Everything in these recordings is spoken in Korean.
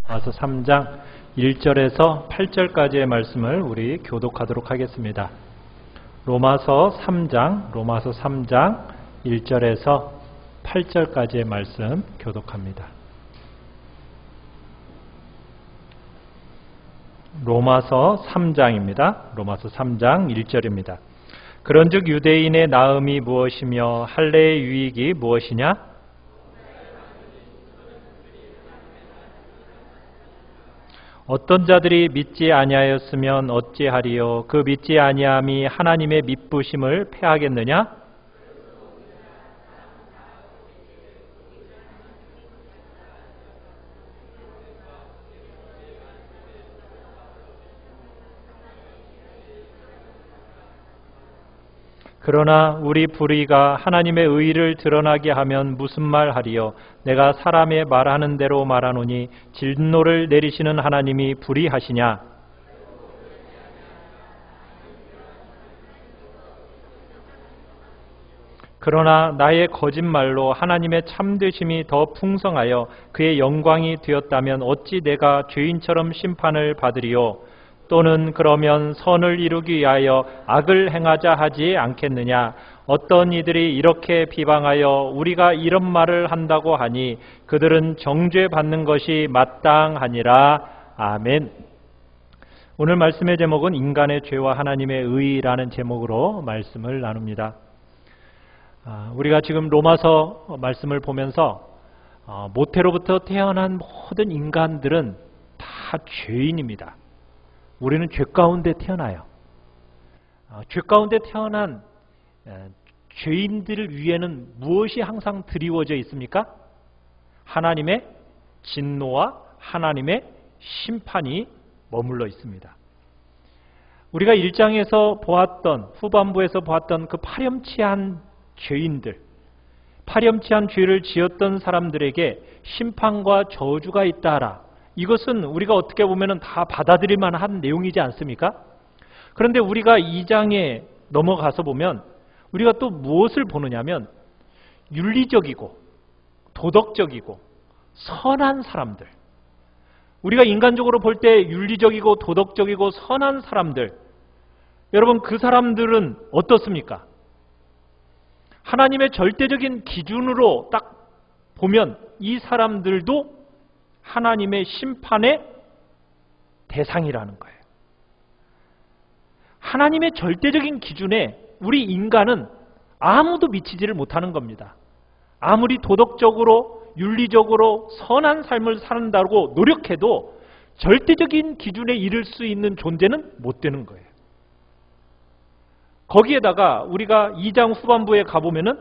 로마서 3장 1절에서 8절까지의 말씀을 우리 교독하도록 하겠습니다. 로마서 3장 1절에서 8절까지의 말씀 교독합니다. 로마서 3장입니다. 로마서 3장 1절입니다. 그런즉 유대인의 나음이 무엇이며 할례의 유익이 무엇이냐? 어떤 자들이 믿지 아니하였으면 어찌하리요? 그 믿지 아니함이 하나님의 미쁘심을 패하겠느냐? 그러나 우리 불의가 하나님의 의를 드러나게 하면 무슨 말 하리요? 내가 사람의 말하는 대로 말하노니 진노를 내리시는 하나님이 불의하시냐? 그러나 나의 거짓말로 하나님의 참되심이 더 풍성하여 그의 영광이 되었다면 어찌 내가 죄인처럼 심판을 받으리요? 또는 그러면 선을 이루기 위하여 악을 행하자 하지 않겠느냐? 어떤 이들이 이렇게 비방하여 우리가 이런 말을 한다고 하니 그들은 정죄받는 것이 마땅하니라. 아멘. 오늘 말씀의 제목은 인간의 죄와 하나님의 의라는 제목으로 말씀을 나눕니다. 우리가 지금 로마서 말씀을 보면서 모태로부터 태어난 모든 인간들은 다 죄인입니다. 우리는 죄 가운데 태어나요. 죄 가운데 태어난 죄인들을 위해는 무엇이 항상 드리워져 있습니까? 하나님의 진노와 하나님의 심판이 머물러 있습니다. 우리가 1장에서 보았던, 후반부에서 보았던 그 파렴치한 죄인들, 파렴치한 죄를 지었던 사람들에게 심판과 저주가 있다라. 이것은 우리가 어떻게 보면 다 받아들일 만한 내용이지 않습니까? 그런데 우리가 2장에 넘어가서 보면 우리가 또 무엇을 보느냐면 윤리적이고 도덕적이고 선한 사람들, 우리가 인간적으로 볼 때 윤리적이고 도덕적이고 선한 사람들, 여러분 그 사람들은 어떻습니까? 하나님의 절대적인 기준으로 딱 보면 이 사람들도 하나님의 심판의 대상이라는 거예요. 하나님의 절대적인 기준에 우리 인간은 아무도 미치지를 못하는 겁니다. 아무리 도덕적으로 윤리적으로 선한 삶을 산다고 노력해도 절대적인 기준에 이를 수 있는 존재는 못 되는 거예요. 거기에다가 우리가 2장 후반부에 가보면은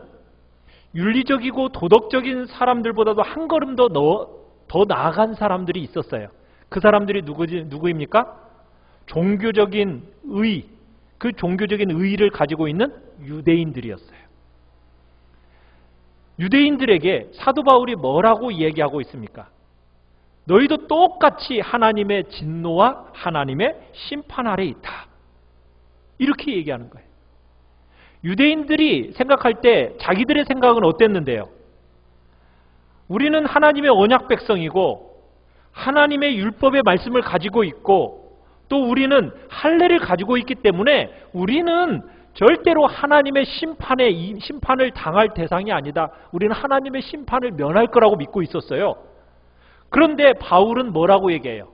윤리적이고 도덕적인 사람들보다도 한 걸음 더 나아간 사람들이 있었어요. 그 사람들이 누구입니까? 종교적인 의, 그 종교적인 의의를 가지고 있는 유대인들이었어요. 유대인들에게 사도 바울이 뭐라고 얘기하고 있습니까? 너희도 똑같이 하나님의 진노와 하나님의 심판 아래에 있다. 이렇게 얘기하는 거예요. 유대인들이 생각할 때 자기들의 생각은 어땠는데요? 우리는 하나님의 언약 백성이고 하나님의 율법의 말씀을 가지고 있고 또 우리는 할례를 가지고 있기 때문에 우리는 절대로 하나님의 심판을 당할 대상이 아니다. 우리는 하나님의 심판을 면할 거라고 믿고 있었어요. 그런데 바울은 뭐라고 얘기해요?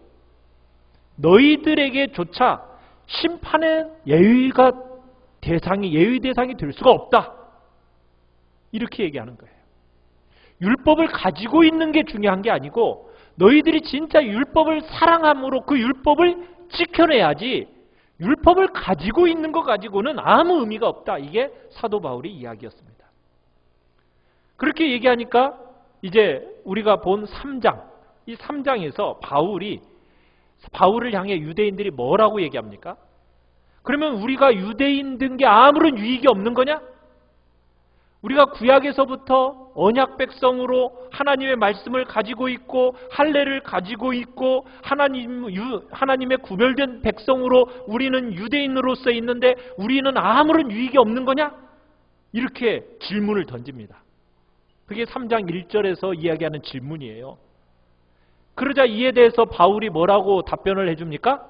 너희들에게조차 심판의 예의 대상이 될 수가 없다. 이렇게 얘기하는 거예요. 율법을 가지고 있는 게 중요한 게 아니고 너희들이 진짜 율법을 사랑함으로 그 율법을 지켜내야지 율법을 가지고 있는 것 가지고는 아무 의미가 없다. 이게 사도 바울의 이야기였습니다. 그렇게 얘기하니까 이제 우리가 본 3장, 이 3장에서 바울을 향해 유대인들이 뭐라고 얘기합니까? 그러면 우리가 유대인 된 게 아무런 유익이 없는 거냐? 우리가 구약에서부터 언약 백성으로 하나님의 말씀을 가지고 있고 할례를 가지고 있고 하나님의 구별된 백성으로 우리는 유대인으로서 있는데 우리는 아무런 유익이 없는 거냐? 이렇게 질문을 던집니다. 그게 3장 1절에서 이야기하는 질문이에요. 그러자 이에 대해서 바울이 뭐라고 답변을 해줍니까?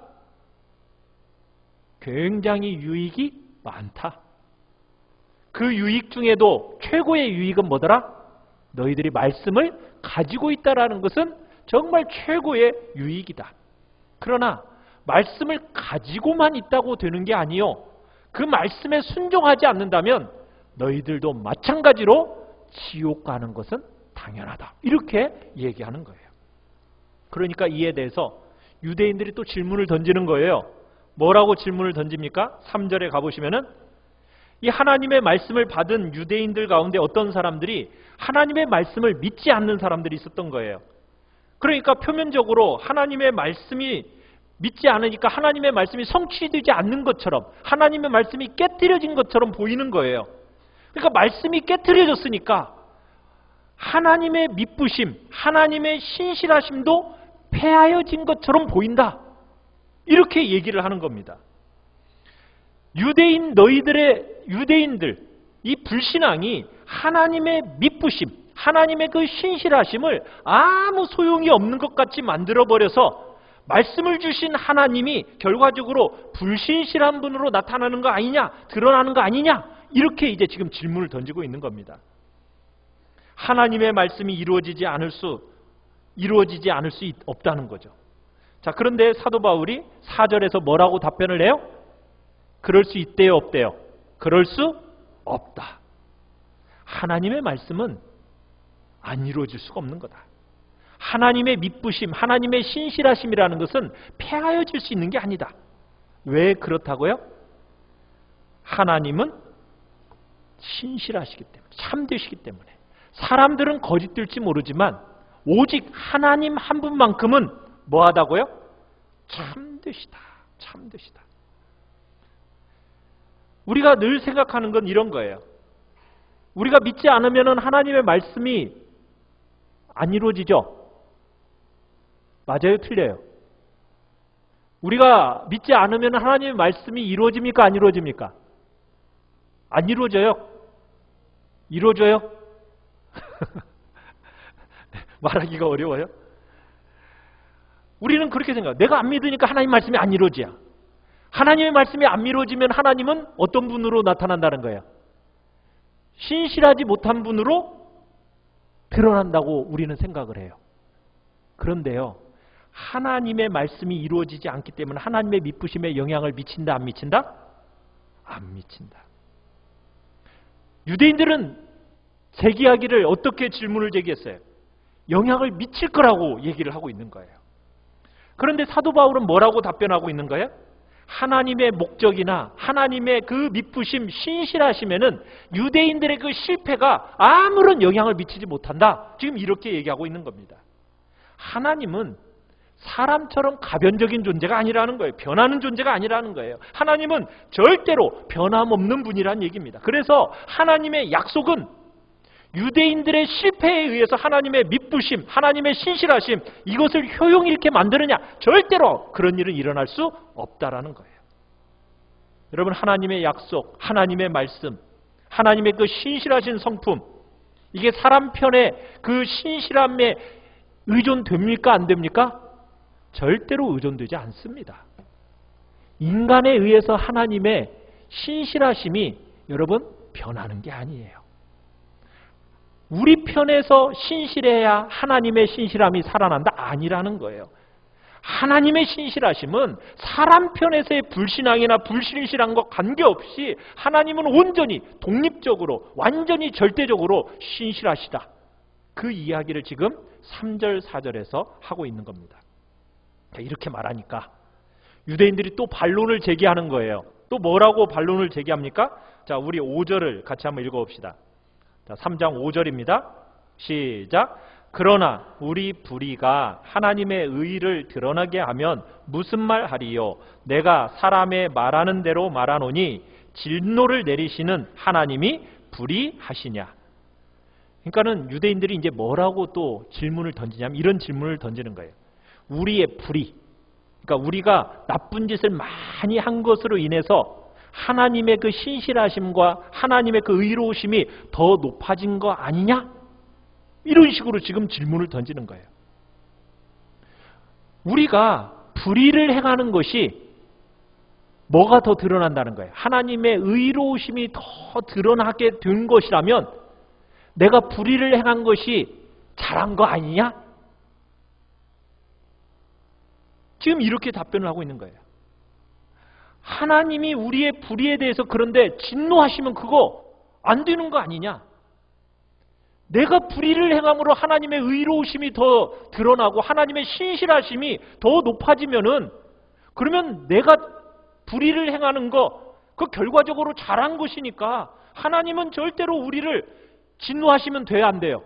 굉장히 유익이 많다. 그 유익 중에도 최고의 유익은 뭐더라? 너희들이 말씀을 가지고 있다라는 것은 정말 최고의 유익이다. 그러나 말씀을 가지고만 있다고 되는 게 아니요. 그 말씀에 순종하지 않는다면 너희들도 마찬가지로 지옥 가는 것은 당연하다. 이렇게 얘기하는 거예요. 그러니까 이에 대해서 유대인들이 또 질문을 던지는 거예요. 뭐라고 질문을 던집니까? 3절에 가보시면은 이 하나님의 말씀을 받은 유대인들 가운데 어떤 사람들이 하나님의 말씀을 믿지 않는 사람들이 있었던 거예요. 그러니까 표면적으로 하나님의 말씀이 믿지 않으니까 하나님의 말씀이 성취되지 않는 것처럼 하나님의 말씀이 깨트려진 것처럼 보이는 거예요. 그러니까 말씀이 깨트려졌으니까 하나님의 믿부심, 하나님의 신실하심도 폐하여진 것처럼 보인다. 이렇게 얘기를 하는 겁니다. 유대인들, 이 불신앙이 하나님의 믿부심, 하나님의 그 신실하심을 아무 소용이 없는 것 같이 만들어버려서 말씀을 주신 하나님이 결과적으로 불신실한 분으로 나타나는 거 아니냐, 드러나는 거 아니냐, 이렇게 이제 지금 질문을 던지고 있는 겁니다. 하나님의 말씀이 이루어지지 않을 수 없다는 거죠. 자, 그런데 사도 바울이 4절에서 뭐라고 답변을 해요? 그럴 수 있대요, 없대요? 그럴 수 없다. 하나님의 말씀은 안 이루어질 수가 없는 거다. 하나님의 믿부심, 하나님의 신실하심이라는 것은 폐하여질 수 있는 게 아니다. 왜 그렇다고요? 하나님은 신실하시기 때문에, 참되시기 때문에. 사람들은 거짓될지 모르지만 오직 하나님 한 분만큼은 뭐하다고요? 참되시다. 참되시다. 우리가 늘 생각하는 건 이런 거예요. 우리가 믿지 않으면 하나님의 말씀이 안 이루어지죠? 맞아요? 틀려요? 우리가 믿지 않으면 하나님의 말씀이 이루어집니까? 안 이루어집니까? 안 이루어져요? 이루어져요? 말하기가 어려워요? 우리는 그렇게 생각해요. 내가 안 믿으니까 하나님 말씀이 안 이루어져요. 하나님의 말씀이 안 이루어지면 하나님은 어떤 분으로 나타난다는 거예요? 신실하지 못한 분으로 드러난다고 우리는 생각을 해요. 그런데요, 하나님의 말씀이 이루어지지 않기 때문에 하나님의 믿부심에 영향을 미친다, 안 미친다? 안 미친다. 유대인들은 제기하기를 어떻게 질문을 제기했어요? 영향을 미칠 거라고 얘기를 하고 있는 거예요. 그런데 사도 바울은 뭐라고 답변하고 있는 거예요? 하나님의 목적이나 하나님의 그 믿부심, 신실하심에는 유대인들의 그 실패가 아무런 영향을 미치지 못한다. 지금 이렇게 얘기하고 있는 겁니다. 하나님은 사람처럼 가변적인 존재가 아니라는 거예요. 변하는 존재가 아니라는 거예요. 하나님은 절대로 변함없는 분이라는 얘기입니다. 그래서 하나님의 약속은 유대인들의 실패에 의해서 하나님의 믿부심, 하나님의 신실하심, 이것을 효용이 이렇게 만드느냐? 절대로 그런 일은 일어날 수 없다라는 거예요. 여러분, 하나님의 약속, 하나님의 말씀, 하나님의 그 신실하신 성품, 이게 사람 편의 그 신실함에 의존됩니까? 안 됩니까? 절대로 의존되지 않습니다. 인간에 의해서 하나님의 신실하심이 여러분 변하는 게 아니에요. 우리 편에서 신실해야 하나님의 신실함이 살아난다? 아니라는 거예요. 하나님의 신실하심은 사람 편에서의 불신앙이나 불신실함과 관계없이 하나님은 온전히 독립적으로 완전히 절대적으로 신실하시다. 그 이야기를 지금 3절 4절에서 하고 있는 겁니다. 이렇게 말하니까 유대인들이 또 반론을 제기하는 거예요. 또 뭐라고 반론을 제기합니까? 자, 우리 5절을 같이 한번 읽어봅시다. 자, 3장 5절입니다. 시작. 그러나 우리 불의가 하나님의 의를 드러나게 하면 무슨 말 하리요? 내가 사람의 말하는 대로 말하노니 진노를 내리시는 하나님이 불의하시냐? 그러니까는 유대인들이 이제 뭐라고 또 질문을 던지냐면 이런 질문을 던지는 거예요. 우리의 불의, 그러니까 우리가 나쁜 짓을 많이 한 것으로 인해서 하나님의 그 신실하심과 하나님의 그 의로우심이 더 높아진 거 아니냐? 이런 식으로 지금 질문을 던지는 거예요. 우리가 불의를 행하는 것이 뭐가 더 드러난다는 거예요? 하나님의 의로우심이 더 드러나게 된 것이라면 내가 불의를 행한 것이 잘한 거 아니냐? 지금 이렇게 답변을 하고 있는 거예요. 하나님이 우리의 불의에 대해서 그런데 진노하시면 그거 안 되는 거 아니냐? 내가 불의를 행함으로 하나님의 의로우심이 더 드러나고 하나님의 신실하심이 더 높아지면은 그러면 내가 불의를 행하는 거 그 결과적으로 잘한 것이니까 하나님은 절대로 우리를 진노하시면 돼야 안 돼요?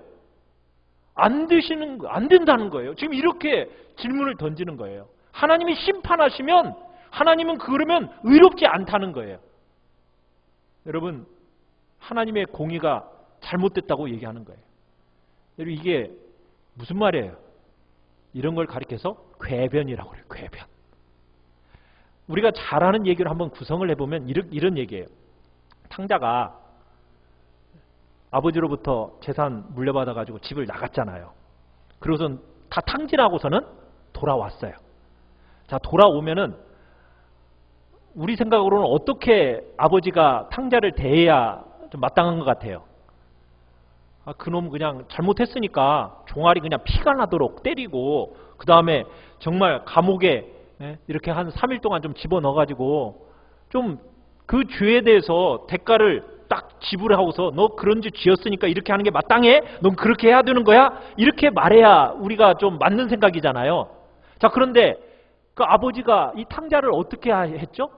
안 된다는 거예요. 지금 이렇게 질문을 던지는 거예요. 하나님이 심판하시면 하나님은 그러면 의롭지 않다는 거예요. 여러분, 하나님의 공의가 잘못됐다고 얘기하는 거예요. 여러분, 이게 무슨 말이에요? 이런 걸 가리켜서 궤변이라고 그래요. 궤변. 우리가 잘하는 얘기를 한번 구성을 해보면 이런 얘기예요. 탕자가 아버지로부터 재산 물려받아가지고 집을 나갔잖아요. 그러고선 다 탕진하고서는 돌아왔어요. 자, 돌아오면은 우리 생각으로는 어떻게 아버지가 탕자를 대해야 좀 마땅한 것 같아요? 그놈 그냥 잘못했으니까 종아리 그냥 피가 나도록 때리고 그 다음에 정말 감옥에 이렇게 한 3일 동안 좀 집어넣어가지고 좀 그 죄에 대해서 대가를 딱 지불하고서 너 그런 짓 지었으니까 이렇게 하는 게 마땅해? 넌 그렇게 해야 되는 거야? 이렇게 말해야 우리가 좀 맞는 생각이잖아요. 자, 그런데 그 아버지가 이 탕자를 어떻게 했죠?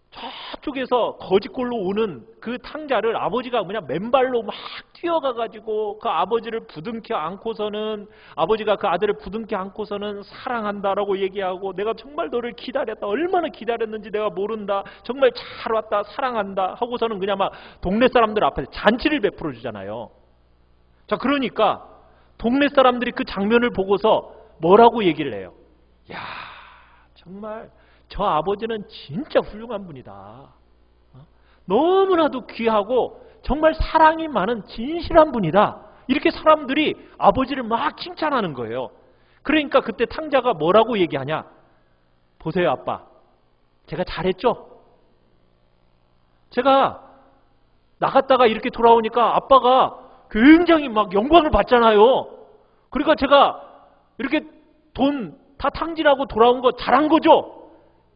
저쪽에서 거짓골로 오는 그 탕자를 아버지가 그냥 맨발로 막 뛰어가가지고 그 아버지를 부둥켜 안고서는 아버지가 그 아들을 부둥켜 안고서는 사랑한다라고 얘기하고 내가 정말 너를 기다렸다. 얼마나 기다렸는지 내가 모른다. 정말 잘 왔다. 사랑한다. 하고서는 그냥 막 동네 사람들 앞에서 잔치를 베풀어 주잖아요. 자, 그러니까 동네 사람들이 그 장면을 보고서 뭐라고 얘기를 해요? 야, 정말 저 아버지는 진짜 훌륭한 분이다. 너무나도 귀하고 정말 사랑이 많은 진실한 분이다. 이렇게 사람들이 아버지를 막 칭찬하는 거예요. 그러니까 그때 탕자가 뭐라고 얘기하냐? 보세요, 아빠. 제가 잘했죠? 제가 나갔다가 이렇게 돌아오니까 아빠가 굉장히 막 영광을 받잖아요. 그러니까 제가 이렇게 돈 다 탕진하고 돌아온 거 잘한 거죠?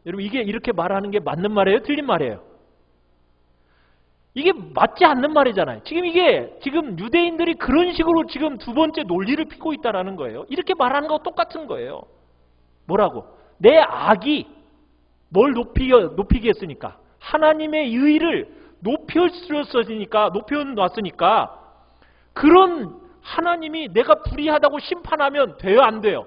여러분, 이게 이렇게 말하는 게 맞는 말이에요? 틀린 말이에요? 이게 맞지 않는 말이잖아요. 지금 유대인들이 그런 식으로 지금 두 번째 논리를 피고 있다는 거예요. 이렇게 말하는 거 똑같은 거예요. 뭐라고? 내 악이 뭘 높이게 했으니까? 하나님의 의를 높여놨으니까 그런 하나님이 내가 불의하다고 심판하면 돼요? 안 돼요?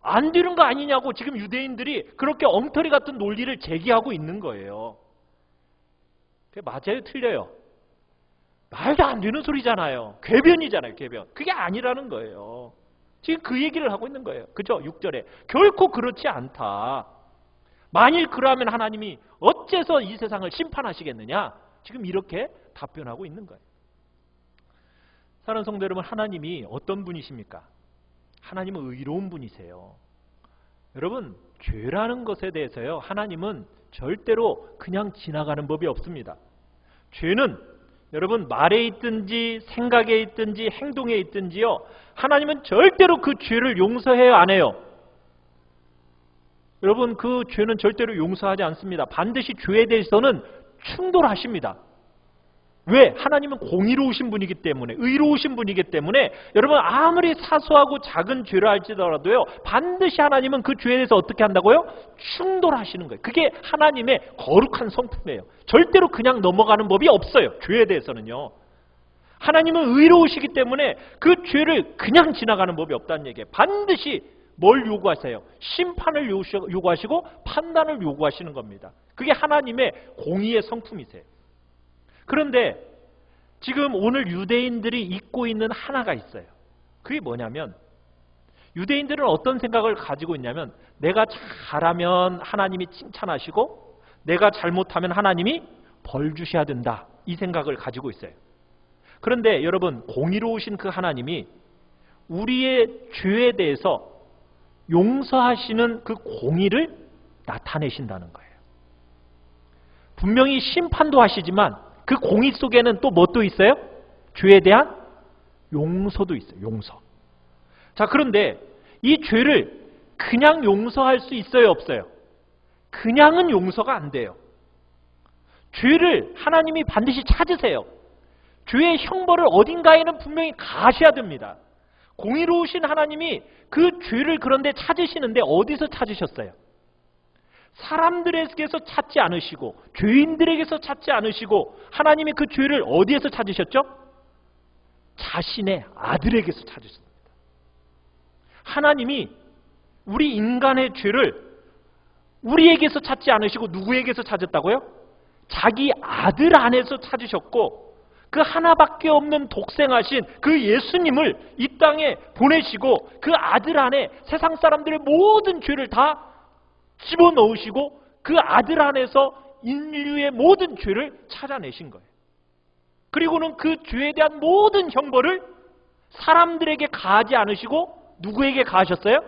안 되는 거 아니냐고 지금 유대인들이 그렇게 엉터리 같은 논리를 제기하고 있는 거예요. 그게 맞아요? 틀려요? 말도 안 되는 소리잖아요. 궤변이잖아요. 궤변. 그게 아니라는 거예요. 지금 그 얘기를 하고 있는 거예요. 그죠? 6절에. 결코 그렇지 않다. 만일 그러면 하나님이 어째서 이 세상을 심판하시겠느냐? 지금 이렇게 답변하고 있는 거예요. 사랑하는 성도 여러분, 하나님이 어떤 분이십니까? 하나님은 의로운 분이세요. 여러분, 죄라는 것에 대해서요, 하나님은 절대로 그냥 지나가는 법이 없습니다. 죄는 여러분 말에 있든지 생각에 있든지 행동에 있든지요, 하나님은 절대로 그 죄를 용서해요, 안 해요? 여러분, 그 죄는 절대로 용서하지 않습니다. 반드시 죄에 대해서는 충돌하십니다. 왜? 하나님은 공의로우신 분이기 때문에, 의로우신 분이기 때문에 여러분 아무리 사소하고 작은 죄를 할지라도요, 반드시 하나님은 그 죄에 대해서 어떻게 한다고요? 충돌하시는 거예요. 그게 하나님의 거룩한 성품이에요. 절대로 그냥 넘어가는 법이 없어요. 죄에 대해서는요. 하나님은 의로우시기 때문에 그 죄를 그냥 지나가는 법이 없다는 얘기예요. 반드시 뭘 요구하세요? 심판을 요구하시고 판단을 요구하시는 겁니다. 그게 하나님의 공의의 성품이세요. 그런데 지금 오늘 유대인들이 잊고 있는 하나가 있어요. 그게 뭐냐면, 유대인들은 어떤 생각을 가지고 있냐면, 내가 잘하면 하나님이 칭찬하시고 내가 잘못하면 하나님이 벌 주셔야 된다, 이 생각을 가지고 있어요. 그런데 여러분, 공의로우신 그 하나님이 우리의 죄에 대해서 용서하시는 그 공의를 나타내신다는 거예요. 분명히 심판도 하시지만 그 공의 속에는 또 뭣도 있어요? 죄에 대한 용서도 있어요. 용서. 자, 그런데 이 죄를 그냥 용서할 수 있어요? 없어요? 그냥은 용서가 안 돼요. 죄를 하나님이 반드시 찾으세요. 죄의 형벌을 어딘가에는 분명히 가하셔야 됩니다. 공의로우신 하나님이 그 죄를 그런데 찾으시는데 어디서 찾으셨어요? 사람들에게서 찾지 않으시고 죄인들에게서 찾지 않으시고 하나님이 그 죄를 어디에서 찾으셨죠? 자신의 아들에게서 찾으셨습니다. 하나님이 우리 인간의 죄를 우리에게서 찾지 않으시고 누구에게서 찾았다고요? 자기 아들 안에서 찾으셨고 그 하나밖에 없는 독생하신 그 예수님을 이 땅에 보내시고 그 아들 안에 세상 사람들의 모든 죄를 다 집어넣으시고 그 아들 안에서 인류의 모든 죄를 찾아내신 거예요. 그리고는 그 죄에 대한 모든 형벌을 사람들에게 가하지 않으시고 누구에게 가하셨어요?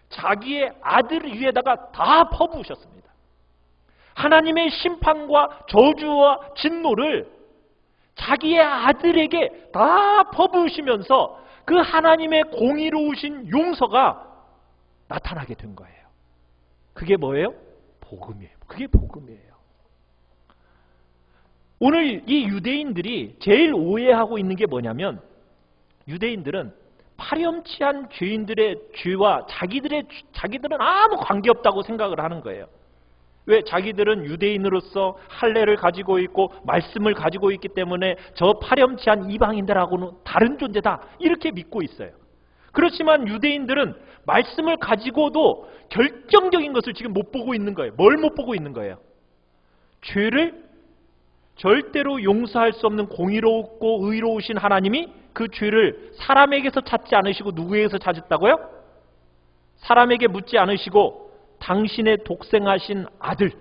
자기의 아들 위에다가 다 퍼부으셨습니다. 하나님의 심판과 저주와 진노를 자기의 아들에게 다 퍼부으시면서 그 하나님의 공의로우신 용서가 나타나게 된 거예요. 그게 뭐예요? 복음이에요. 그게 복음이에요. 오늘 이 유대인들이 제일 오해하고 있는 게 뭐냐면 유대인들은 파렴치한 죄인들의 죄와 자기들은 아무 관계없다고 생각을 하는 거예요. 왜? 자기들은 유대인으로서 할례를 가지고 있고 말씀을 가지고 있기 때문에 저 파렴치한 이방인들하고는 다른 존재다 이렇게 믿고 있어요. 그렇지만 유대인들은 말씀을 가지고도 결정적인 것을 지금 못 보고 있는 거예요. 뭘 못 보고 있는 거예요? 죄를 절대로 용서할 수 없는 공의롭고 의로우신 하나님이 그 죄를 사람에게서 찾지 않으시고 누구에게서 찾았다고요? 사람에게 묻지 않으시고 당신의 독생하신 아들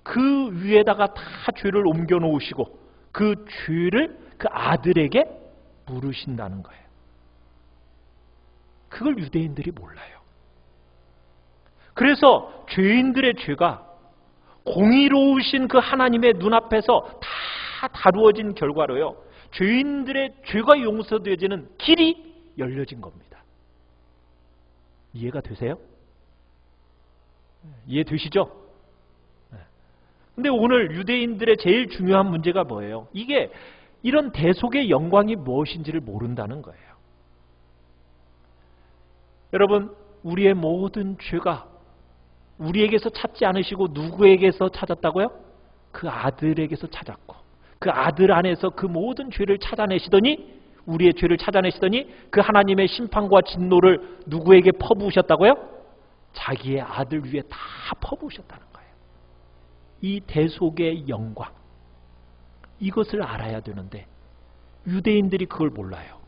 그 위에다가 다 죄를 옮겨 놓으시고 그 죄를 그 아들에게 물으신다는 거예요. 그걸 유대인들이 몰라요. 그래서 죄인들의 죄가 공의로우신 그 하나님의 눈앞에서 다 다루어진 결과로요. 죄인들의 죄가 용서되어지는 길이 열려진 겁니다. 이해가 되세요? 이해되시죠? 근데 오늘 유대인들의 제일 중요한 문제가 뭐예요? 이게 이런 대속의 영광이 무엇인지를 모른다는 거예요. 여러분, 우리의 모든 죄가 우리에게서 찾지 않으시고 누구에게서 찾았다고요? 그 아들에게서 찾았고 그 아들 안에서 그 모든 죄를 찾아내시더니 우리의 죄를 찾아내시더니 그 하나님의 심판과 진노를 누구에게 퍼부으셨다고요? 자기의 아들 위에 다 퍼부으셨다는 거예요. 이 대속의 영광, 이것을 알아야 되는데 유대인들이 그걸 몰라요.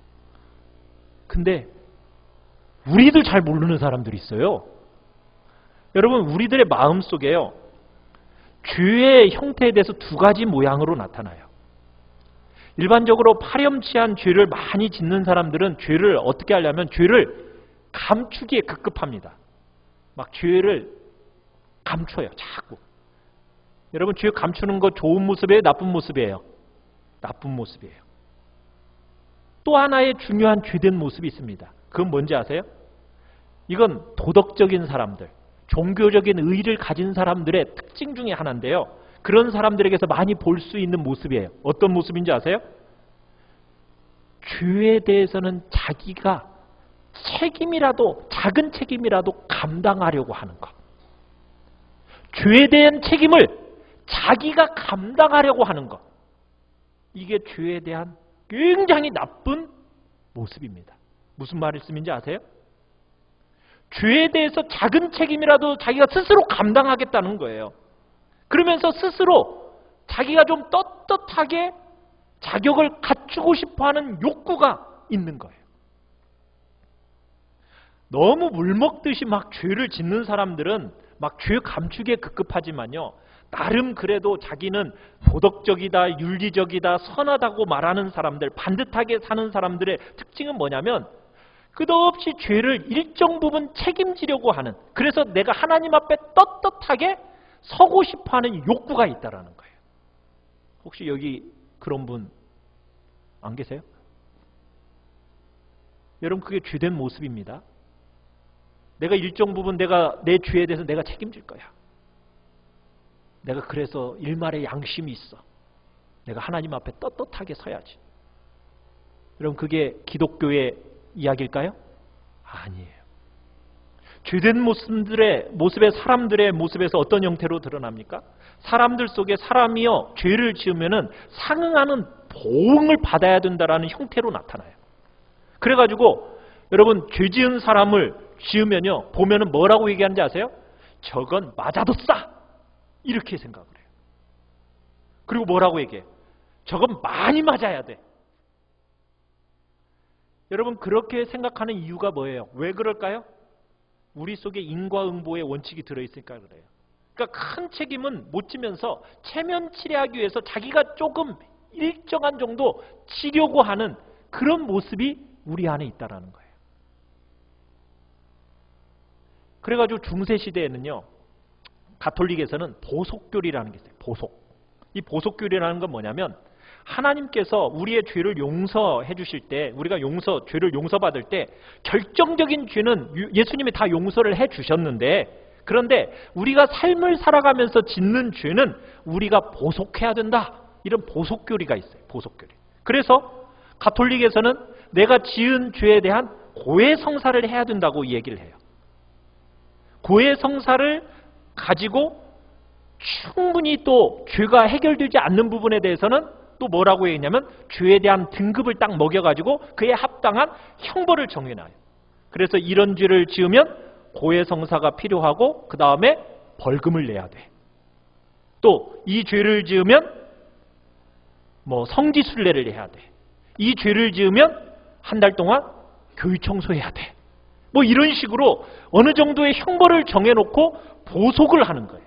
근데 우리도 잘 모르는 사람들이 있어요. 여러분, 우리들의 마음속에요, 죄의 형태에 대해서 두 가지 모양으로 나타나요. 일반적으로 파렴치한 죄를 많이 짓는 사람들은 죄를 어떻게 하려면 죄를 감추기에 급급합니다. 막 죄를 감춰요, 자꾸. 여러분, 죄 감추는 거 좋은 모습이에요? 나쁜 모습이에요? 나쁜 모습이에요. 또 하나의 중요한 죄된 모습이 있습니다. 그건 뭔지 아세요? 이건 도덕적인 사람들, 종교적인 의의를 가진 사람들의 특징 중에 하나인데요. 그런 사람들에게서 많이 볼 수 있는 모습이에요. 어떤 모습인지 아세요? 죄에 대해서는 자기가 책임이라도, 작은 책임이라도 감당하려고 하는 것. 죄에 대한 책임을 자기가 감당하려고 하는 것. 이게 죄에 대한 굉장히 나쁜 모습입니다. 무슨 말씀인지 아세요? 죄에 대해서 작은 책임이라도 자기가 스스로 감당하겠다는 거예요. 그러면서 스스로 자기가 좀 떳떳하게 자격을 갖추고 싶어하는 욕구가 있는 거예요. 너무 물먹듯이 막 죄를 짓는 사람들은 막 죄 감추기에 급급하지만요, 나름 그래도 자기는 도덕적이다, 윤리적이다, 선하다고 말하는 사람들, 반듯하게 사는 사람들의 특징은 뭐냐면 끝없이 죄를 일정 부분 책임지려고 하는, 그래서 내가 하나님 앞에 떳떳하게 서고 싶어하는 욕구가 있다라는 거예요. 혹시 여기 그런 분 안 계세요? 여러분, 그게 죄된 모습입니다. 내가 일정 부분 내 죄에 대해서 내가 책임질 거야. 내가 그래서 일말의 양심이 있어. 내가 하나님 앞에 떳떳하게 서야지. 여러분, 그게 기독교의 이야기일까요? 아니에요. 죄된 모습의 사람들의 모습에서 어떤 형태로 드러납니까? 사람들 속에 사람이요 죄를 지으면은 상응하는 보응을 받아야 된다라는 형태로 나타나요. 그래가지고 여러분, 죄 지은 사람을 지으면요 보면은 뭐라고 얘기하는지 아세요? 저건 맞아도 싸, 이렇게 생각을 해요. 그리고 뭐라고 얘기해요? 저건 많이 맞아야 돼. 여러분, 그렇게 생각하는 이유가 뭐예요? 왜 그럴까요? 우리 속에 인과응보의 원칙이 들어있으니까 그래요. 그러니까 큰 책임은 못 지면서 체면 치레하기 위해서 자기가 조금 일정한 정도 지려고 하는 그런 모습이 우리 안에 있다라는 거예요. 그래가지고 중세시대에는요 가톨릭에서는 보속교리라는 게 있어요. 이 보속교리라는 건 뭐냐면, 하나님께서 우리의 죄를 용서해 주실 때, 우리가 죄를 용서받을 때 결정적인 죄는 예수님이 다 용서를 해 주셨는데, 그런데 우리가 삶을 살아가면서 짓는 죄는 우리가 보속해야 된다, 이런 보속교리가 있어요. 보속교리. 그래서 가톨릭에서는 내가 지은 죄에 대한 고해성사를 해야 된다고 얘기를 해요. 고해성사를 가지고 충분히 또 죄가 해결되지 않는 부분에 대해서는 또 뭐라고 얘기했냐면, 죄에 대한 등급을 딱 먹여가지고 그에 합당한 형벌을 정해놔요. 그래서 이런 죄를 지으면 고해성사가 필요하고 그 다음에 벌금을 내야 돼. 또 이 죄를 지으면 성지순례를 해야 돼. 이 죄를 지으면 한 달 동안 교회 청소해야 돼. 이런 식으로 어느 정도의 형벌을 정해놓고 보속을 하는 거예요.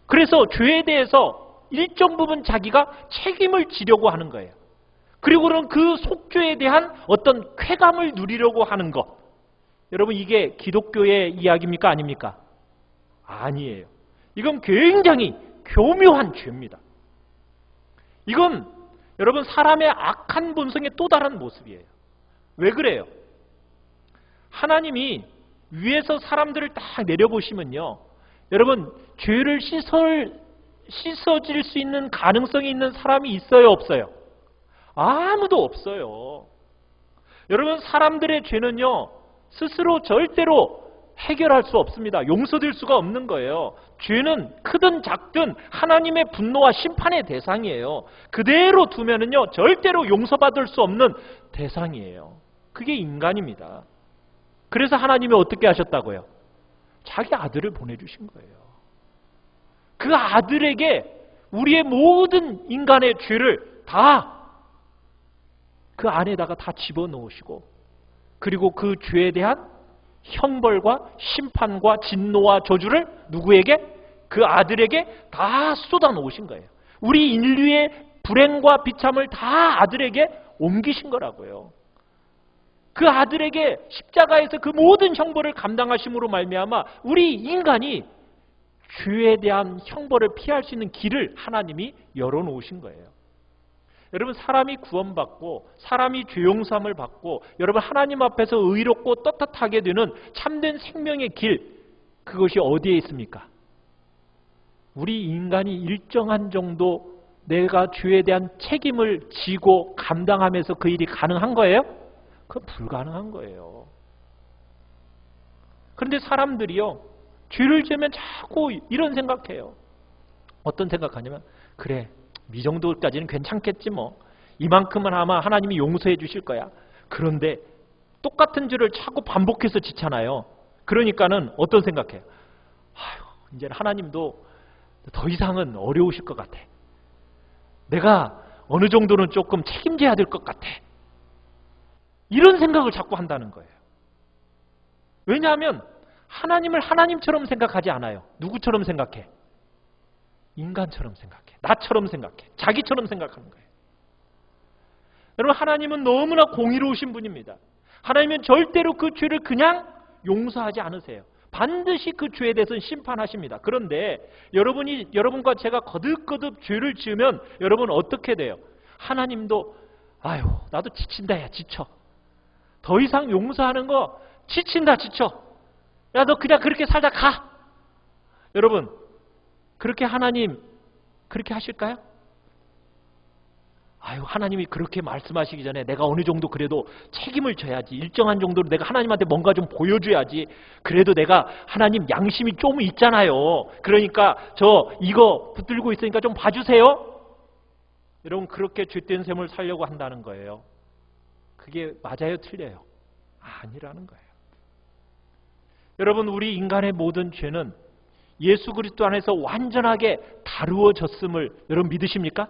그래서 죄에 대해서 일정 부분 자기가 책임을 지려고 하는 거예요. 그리고는 그 속죄에 대한 어떤 쾌감을 누리려고 하는 것. 여러분, 이게 기독교의 이야기입니까? 아닙니까? 아니에요. 이건 굉장히 교묘한 죄입니다. 이건 여러분, 사람의 악한 본성의 또 다른 모습이에요. 왜 그래요? 하나님이 위에서 사람들을 딱 내려보시면요, 여러분, 죄를 씻어질 수 있는 가능성이 있는 사람이 있어요, 없어요? 아무도 없어요. 여러분, 사람들의 죄는요 스스로 절대로 해결할 수 없습니다. 용서될 수가 없는 거예요. 죄는 크든 작든 하나님의 분노와 심판의 대상이에요. 그대로 두면은요 절대로 용서받을 수 없는 대상이에요. 그게 인간입니다. 그래서 하나님이 어떻게 하셨다고요? 자기 아들을 보내주신 거예요. 그 아들에게 우리의 모든 인간의 죄를 다 그 안에다가 다 집어넣으시고, 그리고 그 죄에 대한 형벌과 심판과 진노와 저주를 누구에게? 그 아들에게 다 쏟아놓으신 거예요. 우리 인류의 불행과 비참을 다 아들에게 옮기신 거라고요. 그 아들에게 십자가에서 그 모든 형벌을 감당하심으로 말미암아 우리 인간이 죄에 대한 형벌을 피할 수 있는 길을 하나님이 열어놓으신 거예요. 여러분, 사람이 구원받고 사람이 죄용서함을 받고 여러분 하나님 앞에서 의롭고 떳떳하게 되는 참된 생명의 길, 그것이 어디에 있습니까? 우리 인간이 일정한 정도 내가 죄에 대한 책임을 지고 감당하면서 그 일이 가능한 거예요? 그건 불가능한 거예요. 그런데 사람들이요 죄를 지으면 자꾸 이런 생각해요. 어떤 생각하냐면, 그래, 이 정도까지는 괜찮겠지 뭐. 이만큼은 아마 하나님이 용서해 주실 거야. 그런데 똑같은 죄를 자꾸 반복해서 짓잖아요. 그러니까는 어떤 생각해요? 아유, 이제 하나님도 더 이상은 어려우실 것 같아. 내가 어느 정도는 조금 책임져야 될 것 같아. 이런 생각을 자꾸 한다는 거예요. 왜냐하면 하나님을 하나님처럼 생각하지 않아요. 누구처럼 생각해? 인간처럼 생각해. 나처럼 생각해. 자기처럼 생각하는 거예요. 여러분, 하나님은 너무나 공의로우신 분입니다. 하나님은 절대로 그 죄를 그냥 용서하지 않으세요. 반드시 그 죄에 대해서는 심판하십니다. 그런데 여러분과 제가 거듭거듭 죄를 지으면 여러분 어떻게 돼요? 하나님도 아유 나도 지친다 야 지쳐. 더 이상 용서하는 거 지친다 지쳐. 야 너 그냥 그렇게 살다 가. 여러분 그렇게 하나님 그렇게 하실까요? 아유 하나님이 그렇게 말씀하시기 전에 내가 어느 정도 그래도 책임을 져야지. 일정한 정도로 내가 하나님한테 뭔가 좀 보여줘야지. 그래도 내가 하나님 양심이 좀 있잖아요. 그러니까 저 이거 붙들고 있으니까 좀 봐주세요. 여러분 그렇게 죄된 셈을 살려고 한다는 거예요. 그게 맞아요 틀려요? 아니라는 거예요. 여러분 우리 인간의 모든 죄는 예수 그리스도 안에서 완전하게 다루어졌음을 여러분 믿으십니까?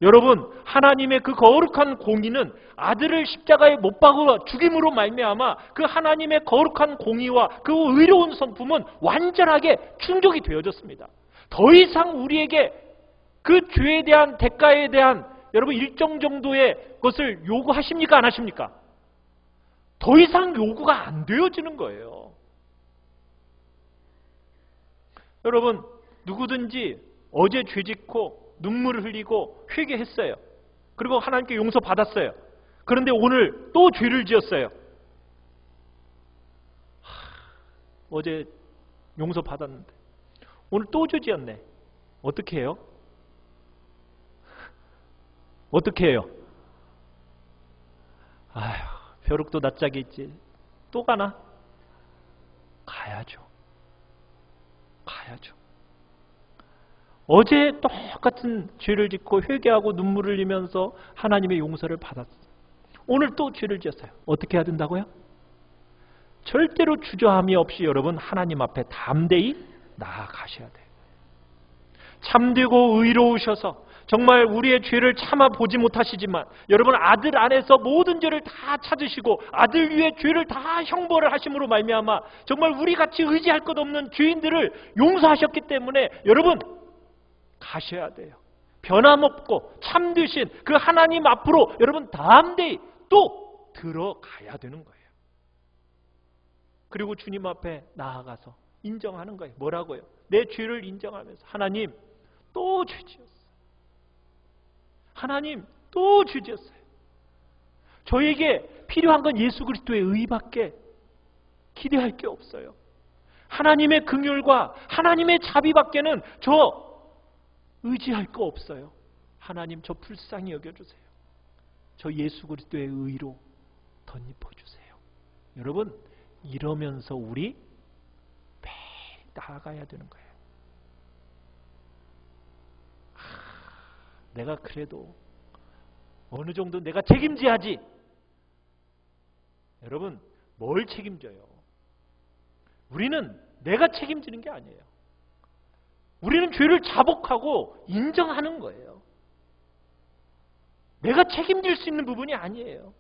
여러분 하나님의 그 거룩한 공의는 아들을 십자가에 못 박아 죽임으로 말미암아 그 하나님의 거룩한 공의와 그 의로운 성품은 완전하게 충족이 되어졌습니다. 더 이상 우리에게 그 죄에 대한 대가에 대한 여러분 일정 정도의 것을 요구하십니까 안 하십니까? 더 이상 요구가 안 되어지는 거예요. 여러분 누구든지 어제 죄짓고 눈물을 흘리고 회개했어요. 그리고 하나님께 용서받았어요. 그런데 오늘 또 죄를 지었어요. 어제 용서받았는데 오늘 또 죄 지었네. 어떻게 해요? 어떻게 해요? 아휴 벼룩도 낯짝이 있지. 또 가나? 가야죠. 가야죠. 어제 똑같은 죄를 짓고 회개하고 눈물을 흘리면서 하나님의 용서를 받았어요. 오늘 또 죄를 지었어요. 어떻게 해야 된다고요? 절대로 주저함이 없이 여러분 하나님 앞에 담대히 나아가셔야 돼요. 참되고 의로우셔서 정말 우리의 죄를 참아 보지 못하시지만 여러분 아들 안에서 모든 죄를 다 찾으시고 아들 위에 죄를 다 형벌을 하심으로 말미암아 정말 우리같이 의지할 것 없는 죄인들을 용서하셨기 때문에 여러분 가셔야 돼요. 변함없고 참되신 그 하나님 앞으로 여러분 담대히 또 들어가야 되는 거예요. 그리고 주님 앞에 나아가서 인정하는 거예요. 뭐라고요? 내 죄를 인정하면서 하나님 또 죄 지었어요. 하나님 또 죄 지었어요. 저에게 필요한 건 예수 그리스도의 의밖에 기대할 게 없어요. 하나님의 긍휼과 하나님의 자비밖에는 저 의지할 거 없어요. 하나님 저 불쌍히 여겨주세요. 저 예수 그리스도의 의로 덧입어주세요. 여러분 이러면서 우리 매일 나아가야 되는 거예요. 내가 그래도 어느 정도 내가 책임져야지. 여러분 뭘 책임져요? 우리는 내가 책임지는 게 아니에요. 우리는 죄를 자복하고 인정하는 거예요. 내가 책임질 수 있는 부분이 아니에요.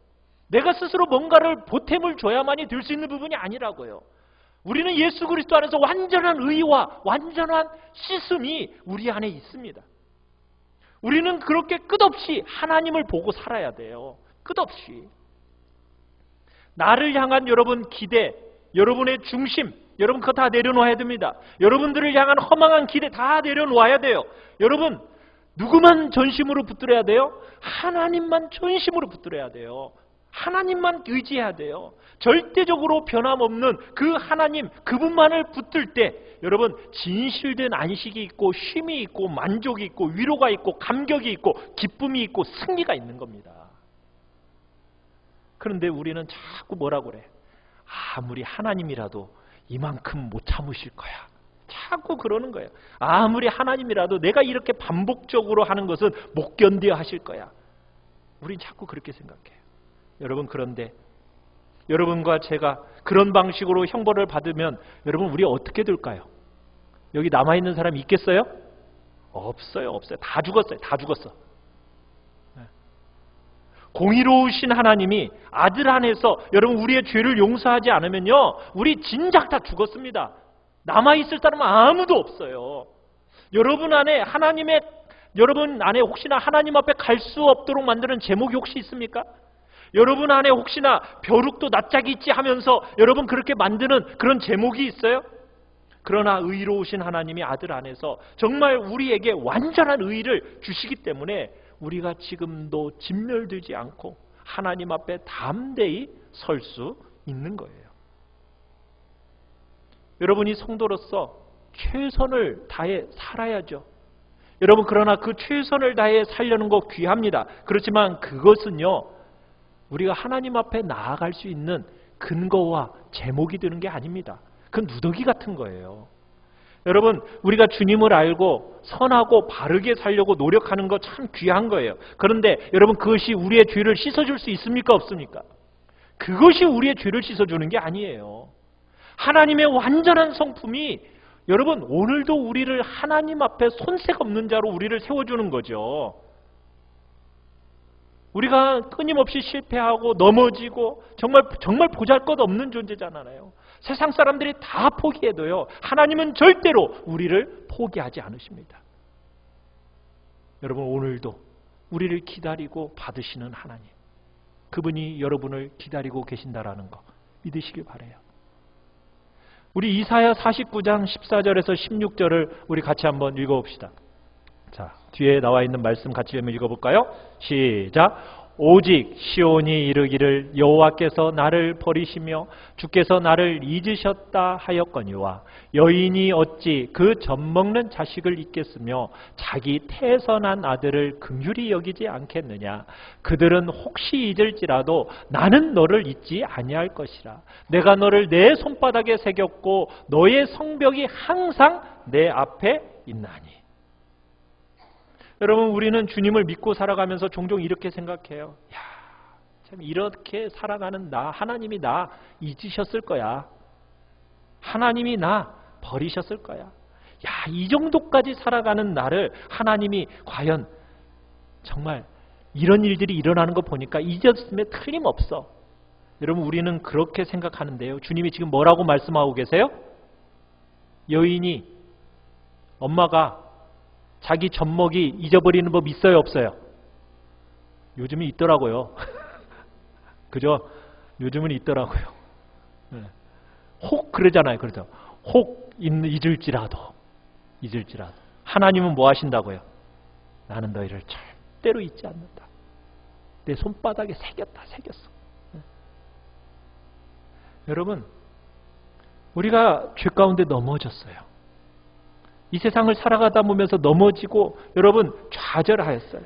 내가 스스로 뭔가를 보탬을 줘야만이 될 수 있는 부분이 아니라고요. 우리는 예수 그리스도 안에서 완전한 의와 완전한 씻음이 우리 안에 있습니다. 우리는 그렇게 끝없이 하나님을 보고 살아야 돼요. 끝없이. 나를 향한 여러분 기대, 여러분의 중심, 여러분 그거 다 내려놓아야 됩니다. 여러분들을 향한 허망한 기대 다 내려놓아야 돼요. 여러분 누구만 전심으로 붙들어야 돼요? 하나님만 전심으로 붙들어야 돼요. 하나님만 의지해야 돼요. 절대적으로 변함없는 그 하나님 그분만을 붙들 때 여러분 진실된 안식이 있고 쉼이 있고 만족이 있고 위로가 있고 감격이 있고 기쁨이 있고 승리가 있는 겁니다. 그런데 우리는 자꾸 뭐라고 그래? 아무리 하나님이라도 이만큼 못 참으실 거야. 자꾸 그러는 거예요. 아무리 하나님이라도 내가 이렇게 반복적으로 하는 것은 못 견뎌 하실 거야. 우린 자꾸 그렇게 생각해요. 여러분 그런데 여러분과 제가 그런 방식으로 형벌을 받으면 여러분 우리 어떻게 될까요? 여기 남아있는 사람이 있겠어요? 없어요. 없어요. 다 죽었어요. 다 죽었어. 공의로우신 하나님이 아들 안에서 여러분 우리의 죄를 용서하지 않으면요 우리 진작 다 죽었습니다. 남아있을 사람은 아무도 없어요. 여러분 안에 여러분 안에 혹시나 하나님 앞에 갈 수 없도록 만드는 제목이 혹시 있습니까? 여러분 안에 혹시나 벼룩도 낯짝이 있지 하면서 여러분 그렇게 만드는 그런 제목이 있어요? 그러나 의로우신 하나님이 아들 안에서 정말 우리에게 완전한 의를 주시기 때문에 우리가 지금도 진멸되지 않고 하나님 앞에 담대히 설 수 있는 거예요. 여러분이 성도로서 최선을 다해 살아야죠. 여러분 그러나 그 최선을 다해 살려는 거 귀합니다. 그렇지만 그것은요, 우리가 하나님 앞에 나아갈 수 있는 근거와 제목이 되는 게 아닙니다. 그건 누더기 같은 거예요. 여러분 우리가 주님을 알고 선하고 바르게 살려고 노력하는 거 참 귀한 거예요. 그런데 여러분 그것이 우리의 죄를 씻어줄 수 있습니까? 없습니까? 그것이 우리의 죄를 씻어주는 게 아니에요. 하나님의 완전한 성품이 여러분 오늘도 우리를 하나님 앞에 손색 없는 자로 우리를 세워주는 거죠. 우리가 끊임없이 실패하고 넘어지고 정말 보잘것없는 존재잖아요. 세상 사람들이 다 포기해도요, 하나님은 절대로 우리를 포기하지 않으십니다. 여러분 오늘도 우리를 기다리고 받으시는 하나님, 그분이 여러분을 기다리고 계신다라는 거 믿으시길 바라요. 우리 이사야 49장 14절에서 16절을 우리 같이 한번 읽어봅시다. 자, 뒤에 나와 있는 말씀 같이 한번 읽어볼까요? 시작. 오직 시온이 이르기를 여호와께서 나를 버리시며 주께서 나를 잊으셨다 하였거니와 여인이 어찌 그 젖먹는 자식을 잊겠으며 자기 태선한 아들을 긍휼히 여기지 않겠느냐. 그들은 혹시 잊을지라도 나는 너를 잊지 아니할 것이라. 내가 너를 내 손바닥에 새겼고 너의 성벽이 항상 내 앞에 있나니. 여러분 우리는 주님을 믿고 살아가면서 종종 이렇게 생각해요. 야, 참 이렇게 살아가는 나, 하나님이 나 잊으셨을 거야. 하나님이 나 버리셨을 거야. 야, 이 정도까지 살아가는 나를 하나님이 과연 정말 이런 일들이 일어나는 거 보니까 잊었음에 틀림없어. 여러분 우리는 그렇게 생각하는데요. 주님이 지금 뭐라고 말씀하고 계세요? 여인이 엄마가 자기 젖먹이 잊어버리는 법 있어요? 없어요? 요즘은 있더라고요. 그죠? 요즘은 있더라고요. 혹 그러잖아요. 그래서 혹 잊을지라도 하나님은 뭐 하신다고요? 나는 너희를 절대로 잊지 않는다. 내 손바닥에 새겼어. 여러분 우리가 죄 가운데 넘어졌어요. 이 세상을 살아가다 보면서 넘어지고 여러분 좌절하였어요.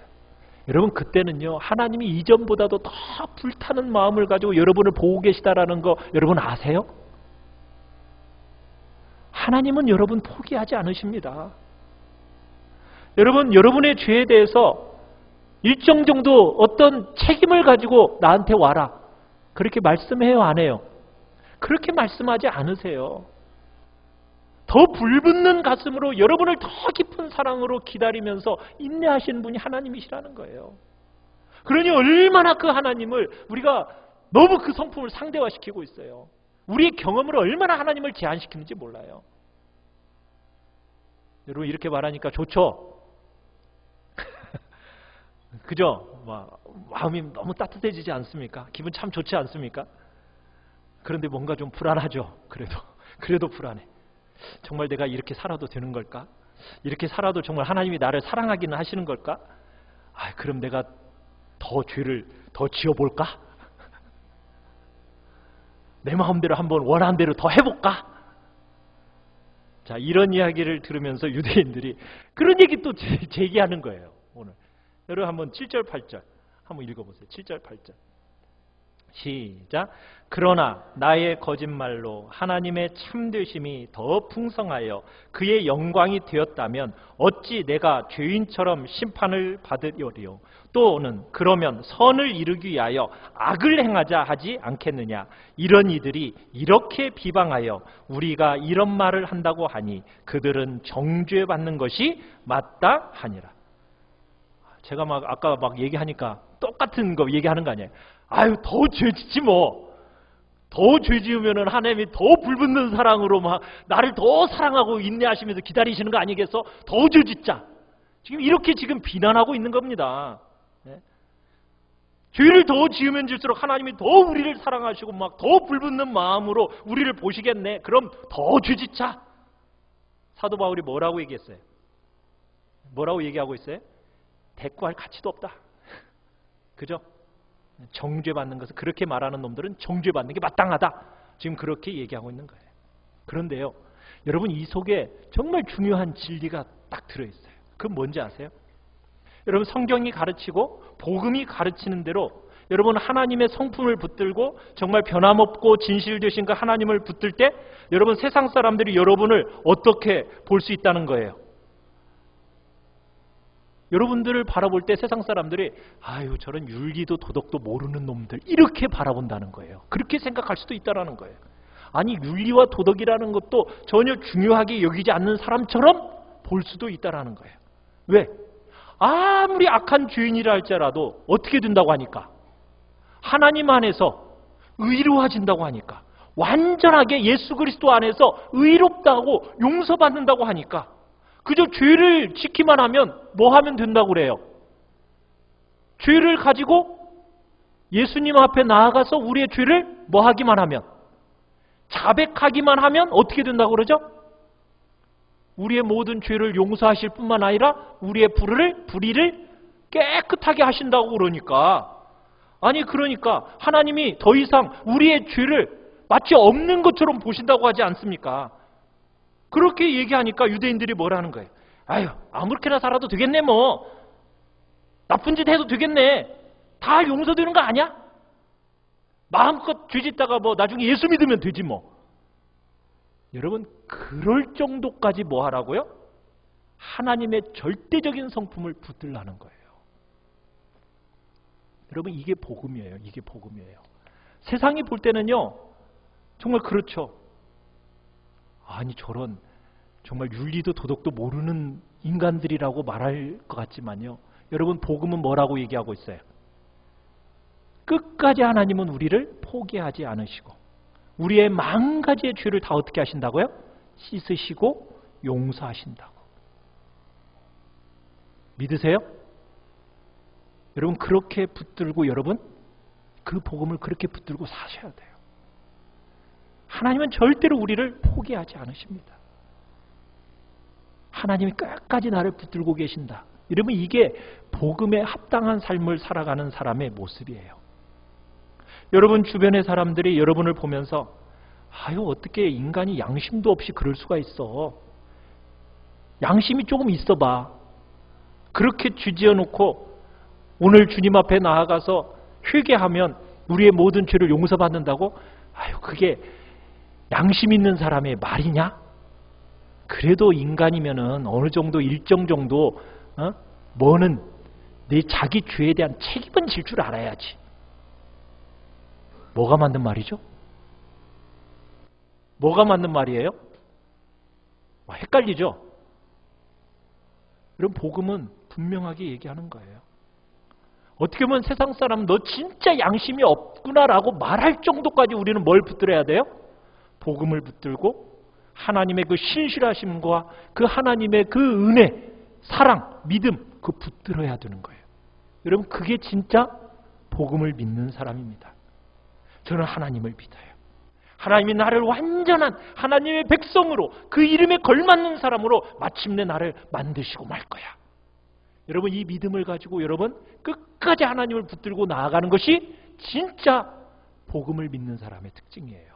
여러분 그때는요 하나님이 이전보다도 더 불타는 마음을 가지고 여러분을 보고 계시다라는 거 여러분 아세요? 하나님은 여러분 포기하지 않으십니다. 여러분 여러분의 죄에 대해서 일정 정도 어떤 책임을 가지고 나한테 와라 그렇게 말씀해요? 안 해요? 그렇게 말씀하지 않으세요. 더 불붙는 가슴으로 여러분을 더 깊은 사랑으로 기다리면서 인내하시는 분이 하나님이시라는 거예요. 그러니 얼마나 그 하나님을 우리가 너무 그 성품을 상대화시키고 있어요. 우리의 경험으로 얼마나 하나님을 제한시키는지 몰라요. 여러분 이렇게 말하니까 좋죠? 그죠? 마음이 너무 따뜻해지지 않습니까? 기분 참 좋지 않습니까? 그런데 뭔가 좀 불안하죠. 그래도 불안해. 정말 내가 이렇게 살아도 되는 걸까? 이렇게 살아도 정말 하나님이 나를 사랑하기는 하시는 걸까? 그럼 내가 더 죄를 더 지어볼까? 내 마음대로 한번 원하는 대로 더 해볼까? 자, 이런 이야기를 들으면서 유대인들이 그런 얘기 또 제기하는 거예요. 오늘 여러분 한번 7절 8절 한번 읽어보세요. 7절 8절 시작. 그러나 나의 거짓말로 하나님의 참되심이 더 풍성하여 그의 영광이 되었다면 어찌 내가 죄인처럼 심판을 받으려리요. 또는 그러면 선을 이루기 위하여 악을 행하자 하지 않겠느냐. 이런 이들이 이렇게 비방하여 우리가 이런 말을 한다고 하니 그들은 정죄받는 것이 마땅 하니라. 제가 아까 얘기하니까 똑같은 거 얘기하는 거 아니에요. 더 죄짓지 뭐. 더 죄지으면은 하나님이 더 불붙는 사랑으로 나를 더 사랑하고 인내하시면서 기다리시는 거 아니겠어? 더 죄짓자. 지금 이렇게 비난하고 있는 겁니다. 죄를 더 지으면 질수록 하나님이 더 우리를 사랑하시고 막 더 불붙는 마음으로 우리를 보시겠네. 그럼 더 죄짓자. 사도 바울이 뭐라고 얘기했어요? 뭐라고 얘기하고 있어요? 대꾸할 가치도 없다. 그죠? 정죄받는 것을 그렇게 말하는 놈들은 정죄받는 게 마땅하다. 지금 그렇게 얘기하고 있는 거예요. 그런데요, 여러분 이 속에 정말 중요한 진리가 딱 들어있어요. 그건 뭔지 아세요? 여러분 성경이 가르치고 복음이 가르치는 대로 여러분 하나님의 성품을 붙들고 정말 변함없고 진실되신 그 하나님을 붙들 때 여러분 세상 사람들이 여러분을 어떻게 볼 수 있다는 거예요? 여러분들을 바라볼 때 세상 사람들이 아유 저런 윤리도 도덕도 모르는 놈들 이렇게 바라본다는 거예요. 그렇게 생각할 수도 있다는 거예요. 아니 윤리와 도덕이라는 것도 전혀 중요하게 여기지 않는 사람처럼 볼 수도 있다는 거예요. 왜? 아무리 악한 죄인이라 할지라도 어떻게 된다고 하니까? 하나님 안에서 의로워진다고 하니까, 완전하게 예수 그리스도 안에서 의롭다고 용서받는다고 하니까 그저 죄를 지키만 하면 뭐 하면 된다고 그래요? 죄를 가지고 예수님 앞에 나아가서 우리의 죄를 뭐 하기만 하면, 자백하기만 하면 어떻게 된다고 그러죠? 우리의 모든 죄를 용서하실 뿐만 아니라 우리의 불의를 깨끗하게 하신다고 그러니까, 아니 그러니까 하나님이 더 이상 우리의 죄를 마치 없는 것처럼 보신다고 하지 않습니까? 그렇게 얘기하니까 유대인들이 뭐라는 거예요? 아유 아무렇게나 살아도 되겠네, 뭐 나쁜 짓 해도 되겠네, 다 용서되는 거 아니야? 마음껏 죄 짓다가 뭐 나중에 예수 믿으면 되지 뭐. 여러분 그럴 정도까지 뭐 하라고요? 하나님의 절대적인 성품을 붙들라는 거예요. 여러분 이게 복음이에요. 이게 복음이에요. 세상이 볼 때는요 정말 그렇죠. 아니 저런 정말 윤리도 도덕도 모르는 인간들이라고 말할 것 같지만요, 여러분 복음은 뭐라고 얘기하고 있어요? 끝까지 하나님은 우리를 포기하지 않으시고 우리의 만 가지의 죄를 다 어떻게 하신다고요? 씻으시고 용서하신다고. 믿으세요? 여러분 그렇게 붙들고, 여러분 그 복음을 그렇게 붙들고 사셔야 돼요. 하나님은 절대로 우리를 포기하지 않으십니다. 하나님이 끝까지 나를 붙들고 계신다. 여러분 이게 복음에 합당한 삶을 살아가는 사람의 모습이에요. 여러분 주변의 사람들이 여러분을 보면서 아유 어떻게 인간이 양심도 없이 그럴 수가 있어. 양심이 조금 있어봐. 그렇게 쥐지어 놓고 오늘 주님 앞에 나아가서 회개하면 우리의 모든 죄를 용서받는다고? 아유 그게 양심 있는 사람의 말이냐? 그래도 인간이면은 어느 정도 일정 정도 뭐는 내 자기 죄에 대한 책임은 질 줄 알아야지. 뭐가 맞는 말이죠? 뭐가 맞는 말이에요? 헷갈리죠? 이런 복음은 분명하게 얘기하는 거예요. 어떻게 보면 세상 사람은 너 진짜 양심이 없구나라고 말할 정도까지 우리는 뭘 붙들어야 돼요? 복음을 붙들고 하나님의 그 신실하심과 그 하나님의 그 은혜, 사랑, 믿음 그 붙들어야 되는 거예요. 여러분 그게 진짜 복음을 믿는 사람입니다. 저는 하나님을 믿어요. 하나님이 나를 완전한 하나님의 백성으로 그 이름에 걸맞는 사람으로 마침내 나를 만드시고 말 거야. 여러분 이 믿음을 가지고 여러분 끝까지 하나님을 붙들고 나아가는 것이 진짜 복음을 믿는 사람의 특징이에요.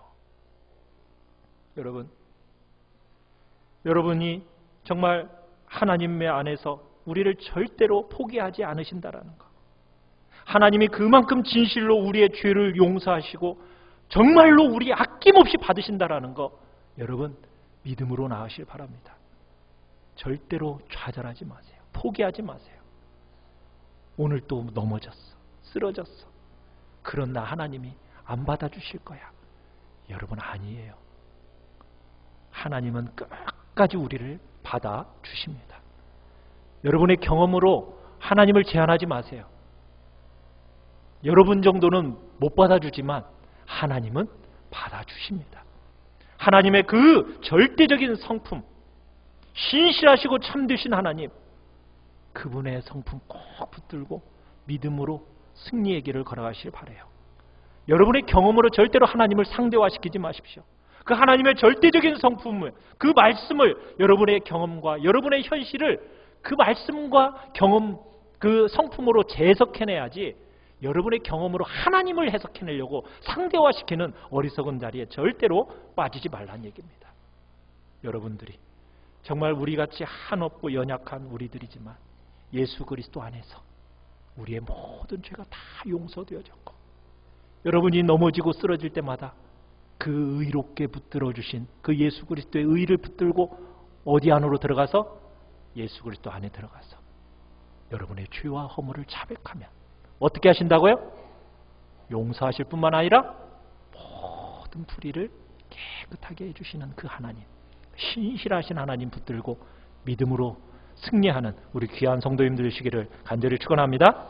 여러분이 정말 하나님의 안에서 우리를 절대로 포기하지 않으신다라는 것, 하나님이 그만큼 진실로 우리의 죄를 용서하시고 정말로 우리 아낌없이 받으신다라는 거, 여러분 믿음으로 나아가실 바랍니다. 절대로 좌절하지 마세요. 포기하지 마세요. 오늘 또 넘어졌어, 쓰러졌어. 그런 나 하나님이 안 받아주실 거야. 여러분 아니에요. 하나님은 끝까지 우리를 받아주십니다. 여러분의 경험으로 하나님을 제한하지 마세요. 여러분 정도는 못 받아주지만 하나님은 받아주십니다. 하나님의 그 절대적인 성품, 신실하시고 참되신 하나님, 그분의 성품 꼭 붙들고 믿음으로 승리의 길을 걸어가시길 바라요. 여러분의 경험으로 절대로 하나님을 상대화시키지 마십시오. 그 하나님의 절대적인 성품을, 그 말씀을 여러분의 경험과 여러분의 현실을 그 말씀과 경험, 그 성품으로 재해석해내야지 여러분의 경험으로 하나님을 해석해내려고 상대화시키는 어리석은 자리에 절대로 빠지지 말라는 얘기입니다. 여러분들이 정말 우리같이 한없고 연약한 우리들이지만 예수 그리스도 안에서 우리의 모든 죄가 다 용서되어졌고 여러분이 넘어지고 쓰러질 때마다 그 의롭게 붙들어 주신 그 예수 그리스도의 의를 붙들고 어디 안으로 들어가서 예수 그리스도 안에 들어가서 여러분의 죄와 허물을 자백하면 어떻게 하신다고요? 용서하실 뿐만 아니라 모든 불의를 깨끗하게 해주시는 그 하나님, 신실하신 하나님 붙들고 믿음으로 승리하는 우리 귀한 성도님들 되시기를 간절히 축원합니다.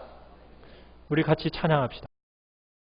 우리 같이 찬양합시다.